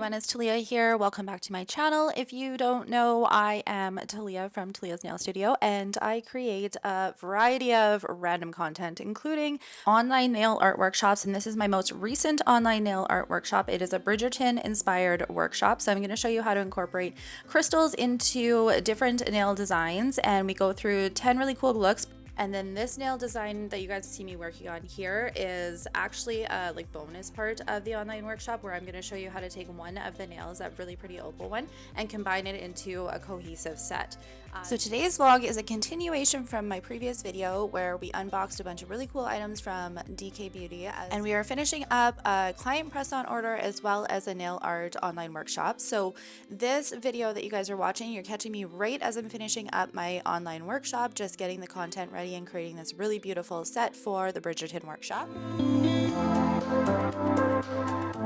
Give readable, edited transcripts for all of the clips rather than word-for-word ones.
everyone, it's Talia here. Welcome back to my channel. If you don't know, I am Talia from Talia's Nail Studio, and I create a variety of random content, including online nail art workshops, and this is my most recent online nail art workshop. It is a Bridgerton inspired workshop, so I'm going to show you how to incorporate crystals into different nail designs, and we go through 10 really cool looks. And then this nail design that you guys see me working on here is actually a bonus part of the online workshop, where I'm going to show you how to take one of the nails, that really pretty opal one, and combine it into a cohesive set. So today's vlog is a continuation from my previous video where we unboxed a bunch of really cool items from DK Beauty, and we are finishing up a client press-on order as well as a nail art online workshop. So this video that you guys are watching, you're catching me right as I'm finishing up my online workshop, just getting the content ready and creating this really beautiful set for the Bridgerton workshop.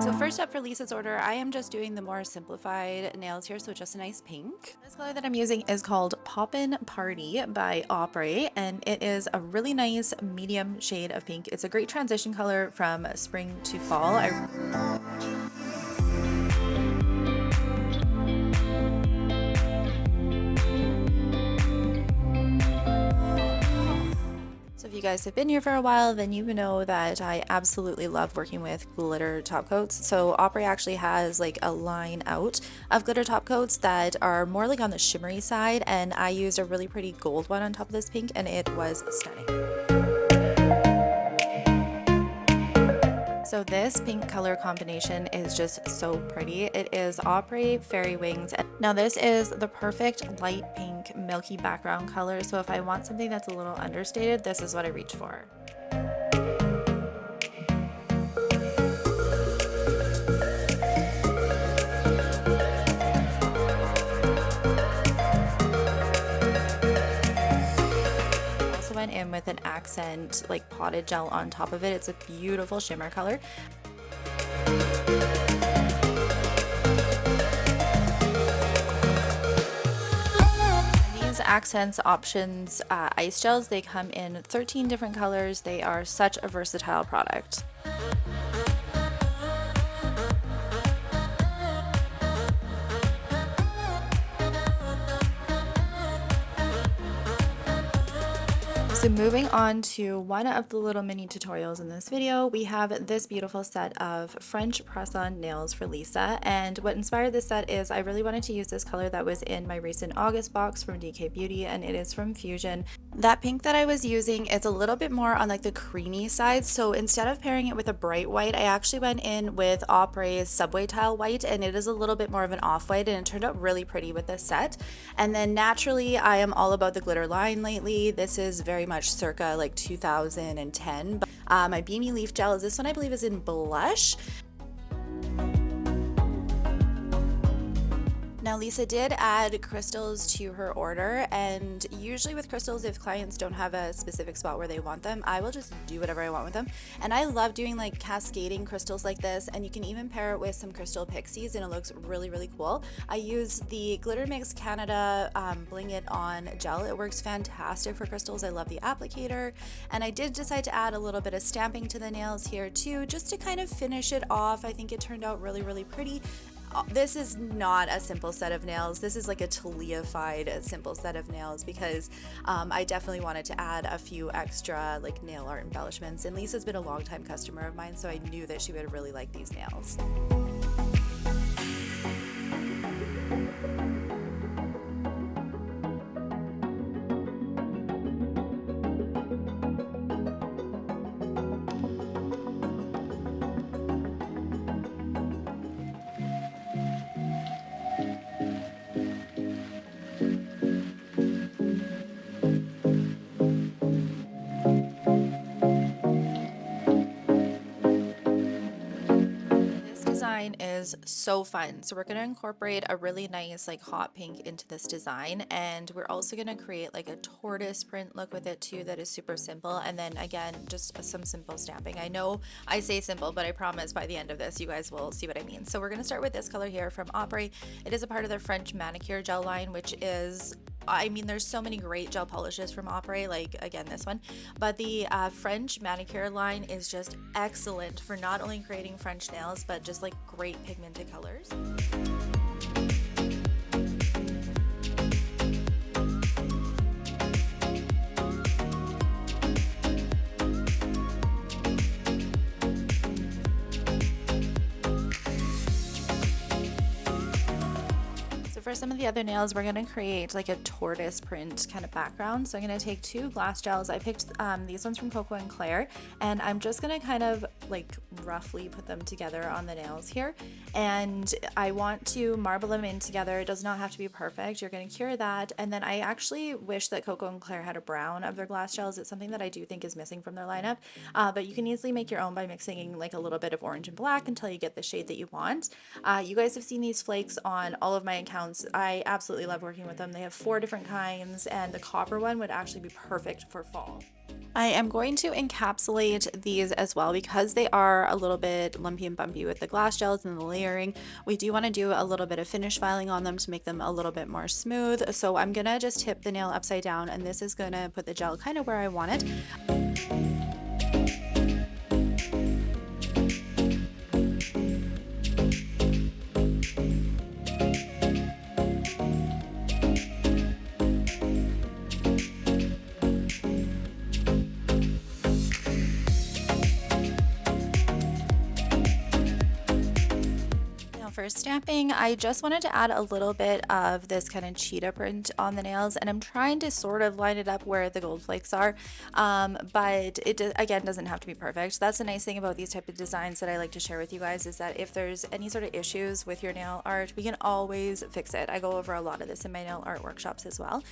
So first up for Lisa's order, I am just doing the more simplified nails here, so just a nice pink. This color that I'm using is called Poppin' Party by Après, and it is a really nice medium shade of pink. It's a great transition color from spring to fall. If you guys have been here for a while, then you know that I absolutely love working with glitter top coats. So Après actually has like a line out of glitter top coats that are more like on the shimmery side, and I used a really pretty gold one on top of this pink, and it was stunning. So this pink color combination is just so pretty. It is Après Fairy Wings. Now this is the perfect light pink milky background color, so if I want something that's a little understated, this is what I reach for. Went in with an accent like potted gel on top of it. It's a beautiful shimmer color. These accents options ice gels, they come in 13 different colors. They are such a versatile product. So moving on to one of the little mini tutorials in this video, we have this beautiful set of French press-on nails for Lisa, and what inspired this set is I really wanted to use this color that was in my recent August box from DK Beauty, and it is from Fuzion. That pink that I was using, it's a little bit more on like the creamy side, so instead of pairing it with a bright white, I actually went in with Apres Subway Tile White, and it is a little bit more of an off-white, and it turned out really pretty with this set. And then naturally, I am all about the glitter line lately. This is very much circa like 2010. My Beamy Leaf Gel is this one, I believe, is in Blush. Now Lisa did add crystals to her order, and usually with crystals, if clients don't have a specific spot where they want them, I will just do whatever I want with them. And I love doing like cascading crystals like this, and you can even pair it with some crystal pixies and it looks really, really cool. I use the Glitter Mix Canada Bling It On gel. It works fantastic for crystals. I love the applicator, and I did decide to add a little bit of stamping to the nails here too, just to kind of finish it off. I think it turned out really, really pretty. This is not a simple set of nails. This is like a Talia-fied simple set of nails, because I definitely wanted to add a few extra like nail art embellishments, and Lisa's been a long-time customer of mine, so I knew that she would really like these nails. Is so fun. So we're going to incorporate a really nice like hot pink into this design, and we're also going to create like a tortoise print look with it too that is super simple, and then again just some simple stamping. I know I say simple, but I promise by the end of this you guys will see what I mean. So we're going to start with this color here from Après. It is a part of the French Manicure gel line, which is I mean, there's so many great gel polishes from Après, like again, this one, but the French Manicure line is just excellent for not only creating French nails, but just like great pigmented colors. For some of the other nails, we're going to create like a tortoise print kind of background. So I'm going to take 2 glass gels. I picked these ones from Coco and Claire, and I'm just going to kind of like roughly put them together on the nails here. And I want to marble them in together. It does not have to be perfect. You're going to cure that. And then I actually wish that Coco and Claire had a brown of their glass gels. It's something that I do think is missing from their lineup, but you can easily make your own by mixing like a little bit of orange and black until you get the shade that you want. You guys have seen these flakes on all of my accounts. I absolutely love working with them. They have 4 different kinds, and the copper one would actually be perfect for fall. I am going to encapsulate these as well because they are a little bit lumpy and bumpy with the glass gels and the layering. We do want to do a little bit of finish filing on them to make them a little bit more smooth. So I'm going to just tip the nail upside down, and this is going to put the gel kind of where I want it. For stamping, I just wanted to add a little bit of this kind of cheetah print on the nails, and I'm trying to sort of line it up where the gold flakes are, but it again doesn't have to be perfect. That's the nice thing about these type of designs that I like to share with you guys, is that if there's any sort of issues with your nail art, we can always fix it. I go over a lot of this in my nail art workshops as well.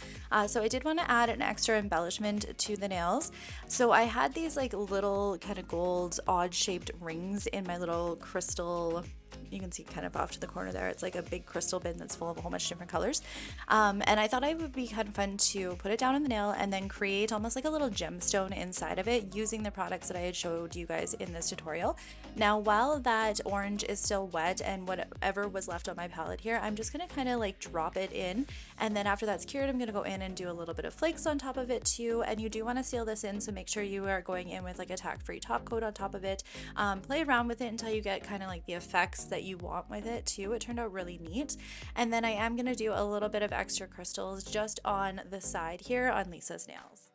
So I did want to add an extra embellishment to the nails. So I had these like little kind of gold odd shaped rings in my little crystal, you can see kind of off to the corner there, it's like a big crystal bin that's full of a whole bunch of different colors, and I thought it would be kind of fun to put it down on the nail and then create almost like a little gemstone inside of it using the products that I had showed you guys in this tutorial. Now while that orange is still wet and whatever was left on my palette here, I'm just going to kind of like drop it in, and then after that's cured, I'm going to go in and do a little bit of flakes on top of it too. And you do want to seal this in, so make sure you are going in with like a tack-free top coat on top of it. Play around with it until you get kind of like the effects that you want with it too. It turned out really neat. And then I am going to do a little bit of extra crystals just on the side here on Lisa's nails.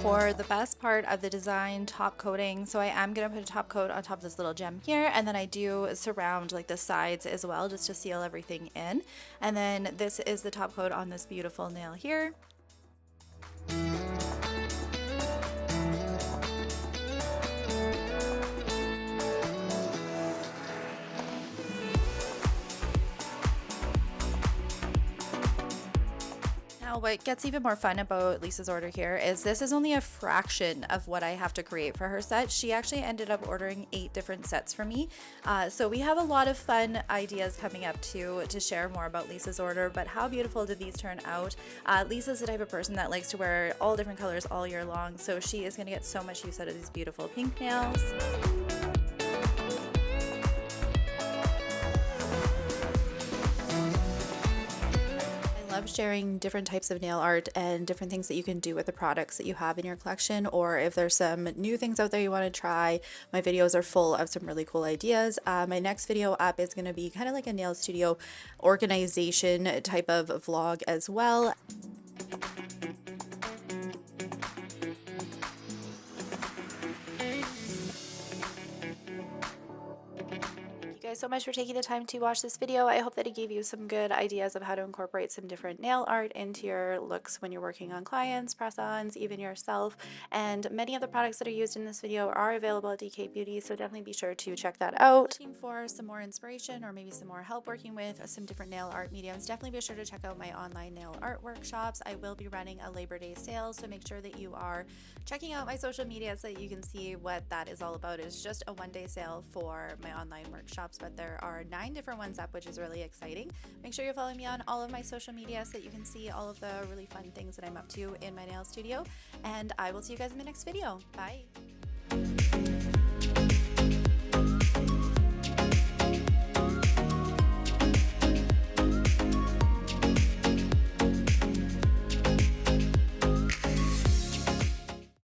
For the best part of the design, top coating. So I am going to put a top coat on top of this little gem here, and then I do surround like the sides as well just to seal everything in. And then this is the top coat on this beautiful nail here. What gets even more fun about Lisa's order here is this is only a fraction of what I have to create for her set. She actually ended up ordering 8 different sets for me. So we have a lot of fun ideas coming up to share more about Lisa's order, but how beautiful did these turn out? Lisa's the type of person that likes to wear all different colors all year long, so she is going to get so much use out of these beautiful pink nails. Love sharing different types of nail art and different things that you can do with the products that you have in your collection, or if there's some new things out there you want to try. My videos are full of some really cool ideas. My next video up is going to be kind of like a nail studio organization type of vlog as well. guys so much for taking the time to watch this video. I hope that it gave you some good ideas of how to incorporate some different nail art into your looks when you're working on clients, press-ons, even yourself. And many of the products that are used in this video are available at DK Beauty, so definitely be sure to check that out. Looking for some more inspiration or maybe some more help working with some different nail art mediums, definitely be sure to check out my online nail art workshops. I will be running a Labor Day sale, so make sure that you are checking out my social media so that you can see what that is all about. It's just a one-day sale for my online workshops, but there are 9 different ones up, which is really exciting. Make sure you're following me on all of my social media so that you can see all of the really fun things that I'm up to in my nail studio, and I will see you guys in the next video. Bye.